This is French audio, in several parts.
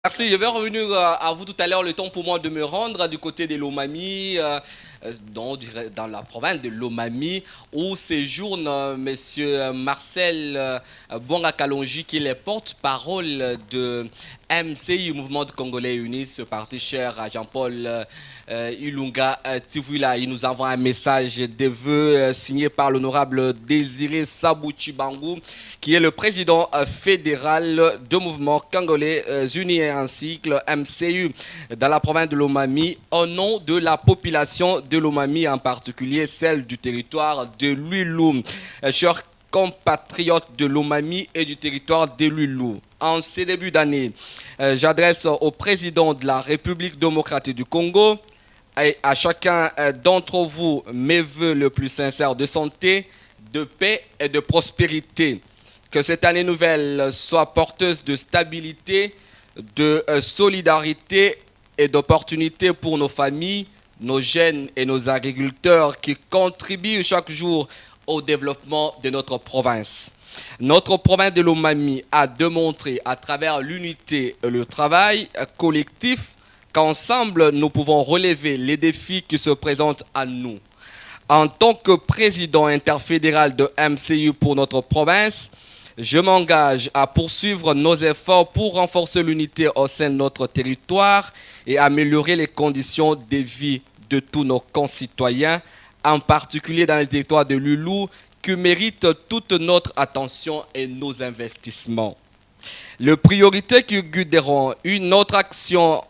Merci, je vais revenir à vous tout à l'heure, le temps pour moi de me rendre du côté de Lomami, dans la province de Lomami, où séjourne monsieur Marcel Bonga Kalonji, qui est le porte-parole de MCI, Mouvement de Congolais Unis, ce parti cher à Jean-Paul Ilunga Tivula. Il nous envoie un message de vœux signé par l'honorable Désiré Sabouchi Bangou, qui est le président fédéral de Mouvement Congolais Unis et un cycle MCU dans la province de Lomami, au nom de la population de Lomami, en particulier celle du territoire de Luilou. Chers compatriotes de Lomami et du territoire de Luilou, en ces débuts d'année, j'adresse au président de la République démocratique du Congo et à chacun d'entre vous mes voeux les plus sincères de santé, de paix et de prospérité. Que cette année nouvelle soit porteuse de stabilité, de solidarité et d'opportunités pour nos familles, nos jeunes et nos agriculteurs qui contribuent chaque jour au développement de notre province. Notre province de Lomami a démontré à travers l'unité et le travail collectif qu'ensemble nous pouvons relever les défis qui se présentent à nous. En tant que président interfédéral de MCU pour notre province, je m'engage à poursuivre nos efforts pour renforcer l'unité au sein de notre territoire et améliorer les conditions de vie de tous nos concitoyens, en particulier dans les territoires de Lulou, qui méritent toute notre attention et nos investissements. Les priorités qui guideront une autre action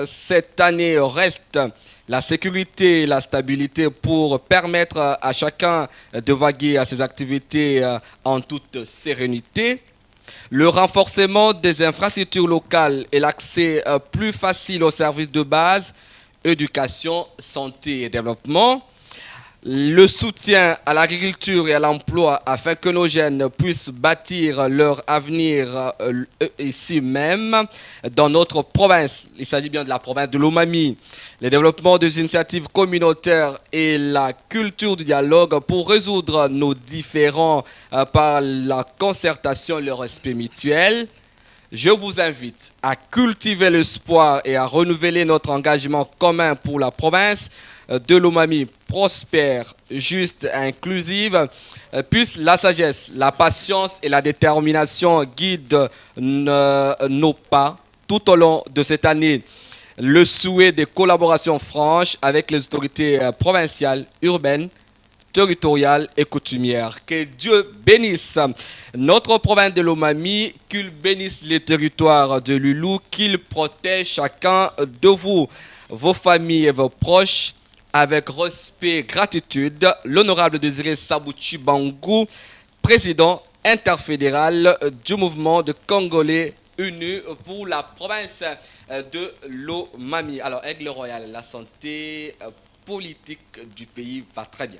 cette année reste la sécurité et la stabilité pour permettre à chacun de vaguer à ses activités en toute sérénité. Le renforcement des infrastructures locales et l'accès plus facile aux services de base, éducation, santé et développement. Le soutien à l'agriculture et à l'emploi afin que nos jeunes puissent bâtir leur avenir ici même dans notre province. Il s'agit bien de la province de Lomami. Le développement des initiatives communautaires et la culture du dialogue pour résoudre nos différends par la concertation et le respect mutuel. Je vous invite à cultiver l'espoir et à renouveler notre engagement commun pour la province de Lomami prospère, juste et inclusive. Puisse la sagesse, la patience et la détermination guident nos pas tout au long de cette année. Le souhait de collaboration franche avec les autorités provinciales, urbaines, territoriale et coutumière. Que Dieu bénisse notre province de Lomami, qu'il bénisse les territoires de Lulou, qu'il protège chacun de vous, vos familles et vos proches. Avec respect et gratitude, l'honorable Désiré Sabouchi Bangou, président interfédéral du mouvement de Congolais unis pour la province de Lomami. Alors, Aigle Royal, la santé politique du pays va très bien.